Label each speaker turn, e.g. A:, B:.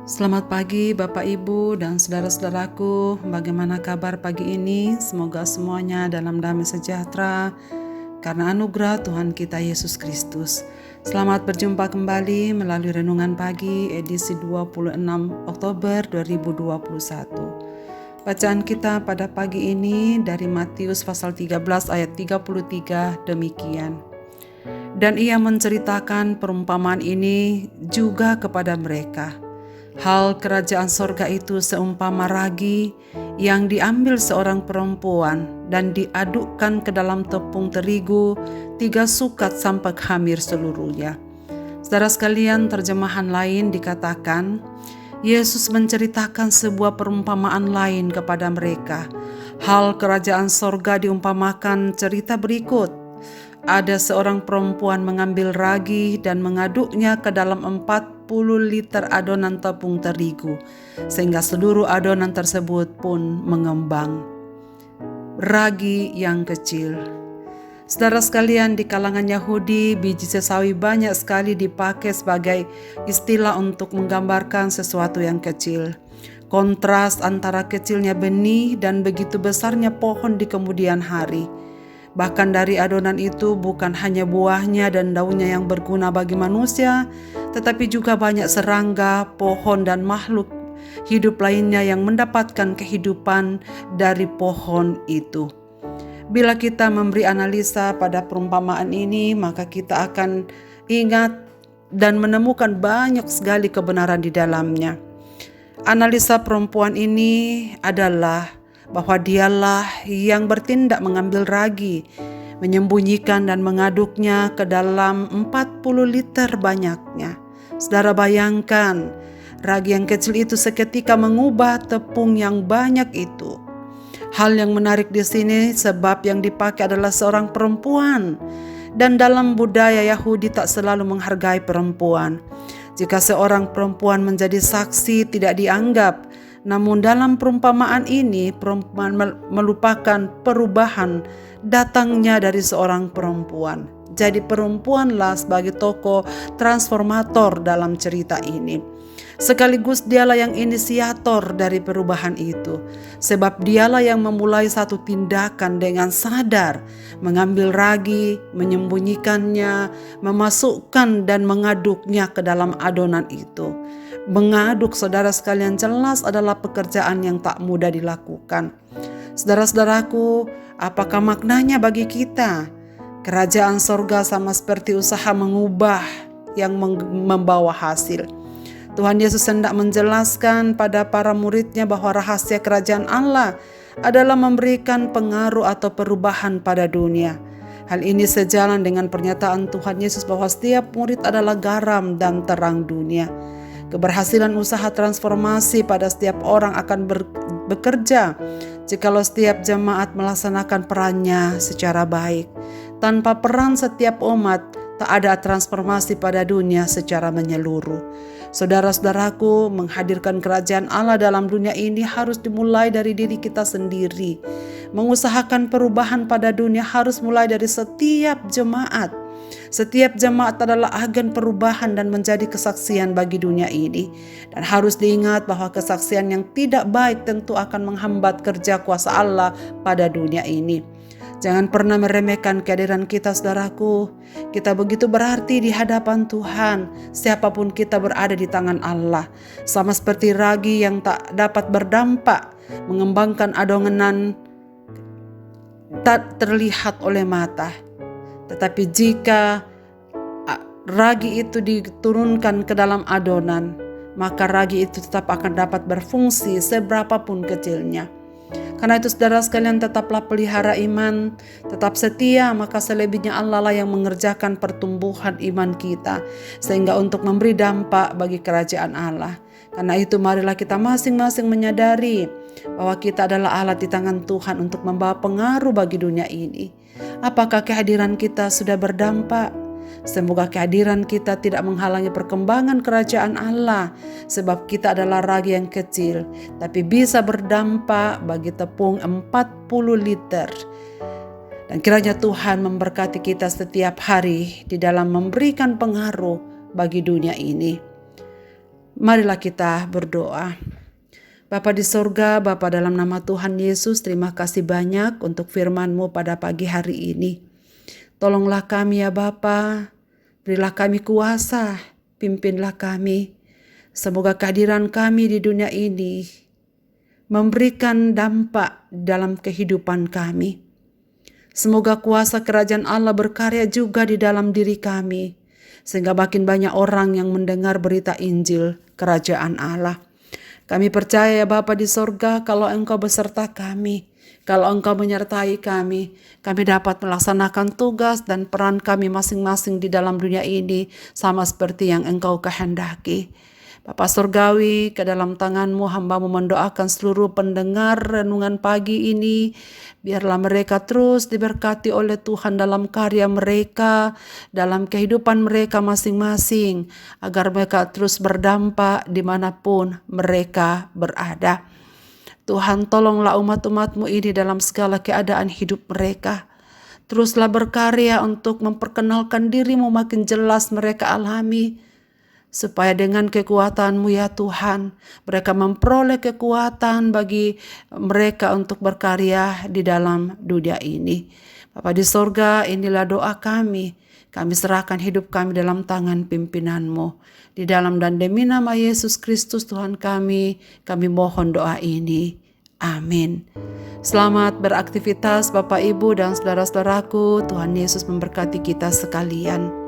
A: Selamat pagi Bapak Ibu dan saudara-saudaraku. Bagaimana kabar pagi ini? Semoga semuanya dalam damai sejahtera karena anugerah Tuhan kita Yesus Kristus. Selamat berjumpa kembali melalui renungan pagi edisi 26 Oktober 2021. Bacaan kita pada pagi ini dari Matius pasal 13 ayat 33 demikian. Dan ia menceritakan perumpamaan ini juga kepada mereka. Hal kerajaan sorga itu seumpama ragi yang diambil seorang perempuan dan diadukkan ke dalam tepung terigu 3 sukat sampai hamir seluruhnya. Saudara sekalian, terjemahan lain dikatakan, Yesus menceritakan sebuah perumpamaan lain kepada mereka. Hal kerajaan sorga diumpamakan cerita berikut. Ada seorang perempuan mengambil ragi dan mengaduknya ke dalam 40 liter adonan tepung terigu, sehingga seluruh adonan tersebut pun mengembang. Ragi yang kecil. Saudara sekalian, di kalangan Yahudi, biji sesawi banyak sekali dipakai sebagai istilah untuk menggambarkan sesuatu yang kecil. Kontras antara kecilnya benih dan begitu besarnya pohon di kemudian hari. Bahkan dari adonan itu bukan hanya buahnya dan daunnya yang berguna bagi manusia, tetapi juga banyak serangga, pohon, dan makhluk hidup lainnya yang mendapatkan kehidupan dari pohon itu. Bila kita memberi analisa pada perumpamaan ini, maka kita akan ingat dan menemukan banyak sekali kebenaran di dalamnya. Analisa perempuan ini adalah bahwa dialah yang bertindak mengambil ragi, menyembunyikan dan mengaduknya ke dalam 40 liter banyaknya. Saudara bayangkan, ragi yang kecil itu seketika mengubah tepung yang banyak itu. Hal yang menarik di sini sebab yang dipakai adalah seorang perempuan. Dan dalam budaya Yahudi tak selalu menghargai perempuan. Jika seorang perempuan menjadi saksi tidak dianggap. Namun dalam perumpamaan ini, perempuan melupakan perubahan datangnya dari seorang perempuan. Jadi perempuanlah sebagai tokoh transformator dalam cerita ini. Sekaligus dialah yang inisiator dari perubahan itu. Sebab dialah yang memulai satu tindakan dengan sadar, mengambil ragi, menyembunyikannya, memasukkan dan mengaduknya ke dalam adonan itu. Mengaduk, saudara sekalian, jelas adalah pekerjaan yang tak mudah dilakukan. Saudara-saudaraku, apakah maknanya bagi kita? Kerajaan sorga sama seperti usaha mengubah yang membawa hasil. Tuhan Yesus hendak menjelaskan pada para muridnya bahwa rahasia kerajaan Allah adalah memberikan pengaruh atau perubahan pada dunia. Hal ini sejalan dengan pernyataan Tuhan Yesus bahwa setiap murid adalah garam dan terang dunia. Keberhasilan usaha transformasi pada setiap orang akan bekerja jikalau setiap jemaat melaksanakan perannya secara baik. Tanpa peran setiap umat, tak ada transformasi pada dunia secara menyeluruh. Saudara-saudaraku, menghadirkan kerajaan Allah dalam dunia ini harus dimulai dari diri kita sendiri. Mengusahakan perubahan pada dunia harus mulai dari setiap jemaat. Setiap jemaat adalah agen perubahan dan menjadi kesaksian bagi dunia ini. Dan harus diingat bahwa kesaksian yang tidak baik tentu akan menghambat kerja kuasa Allah pada dunia ini. Jangan pernah meremehkan kehadiran kita, saudaraku. Kita begitu berarti di hadapan Tuhan. Siapapun kita berada di tangan Allah. Sama seperti ragi yang tak dapat berdampak, mengembangkan adonan tak terlihat oleh mata. Tetapi jika ragi itu diturunkan ke dalam adonan, maka ragi itu tetap akan dapat berfungsi seberapapun kecilnya. Karena itu saudara sekalian, tetaplah pelihara iman, tetap setia, maka selebihnya Allah lah yang mengerjakan pertumbuhan iman kita, sehingga untuk memberi dampak bagi kerajaan Allah. Karena itu marilah kita masing-masing menyadari bahwa kita adalah alat di tangan Tuhan untuk membawa pengaruh bagi dunia ini. Apakah kehadiran kita sudah berdampak? Semoga kehadiran kita tidak menghalangi perkembangan kerajaan Allah, sebab kita adalah ragi yang kecil, tapi bisa berdampak bagi tepung 40 liter. Dan kiranya Tuhan memberkati kita setiap hari di dalam memberikan pengaruh bagi dunia ini. Marilah kita berdoa. Bapa di sorga, Bapa dalam nama Tuhan Yesus, terima kasih banyak untuk firman-Mu pada pagi hari ini. Tolonglah kami ya Bapa, berilah kami kuasa, pimpinlah kami. Semoga kehadiran kami di dunia ini memberikan dampak dalam kehidupan kami. Semoga kuasa kerajaan Allah berkarya juga di dalam diri kami, sehingga makin banyak orang yang mendengar berita Injil kerajaan Allah. Kami percaya ya Bapa di sorga, kalau Engkau beserta kami, kalau Engkau menyertai kami dapat melaksanakan tugas dan peran kami masing-masing di dalam dunia ini sama seperti yang Engkau kehendaki. Bapa Surgawi, ke dalam tangan-Mu hamba-Mu mendoakan seluruh pendengar renungan pagi ini. Biarlah mereka terus diberkati oleh Tuhan dalam karya mereka, dalam kehidupan mereka masing-masing, agar mereka terus berdampak dimanapun mereka berada. Tuhan, tolonglah umat-umat-Mu ini dalam segala keadaan hidup mereka. Teruslah berkarya untuk memperkenalkan diri-Mu makin jelas mereka alami, supaya dengan kekuatan-Mu ya Tuhan, mereka memperoleh kekuatan bagi mereka untuk berkarya di dalam dunia ini. Bapa di sorga, inilah doa kami. Kami serahkan hidup kami dalam tangan pimpinan-Mu. Di dalam dan demi nama Yesus Kristus Tuhan kami mohon doa ini. Amin. Selamat beraktivitas Bapak Ibu dan saudara-saudaraku. Tuhan Yesus memberkati kita sekalian.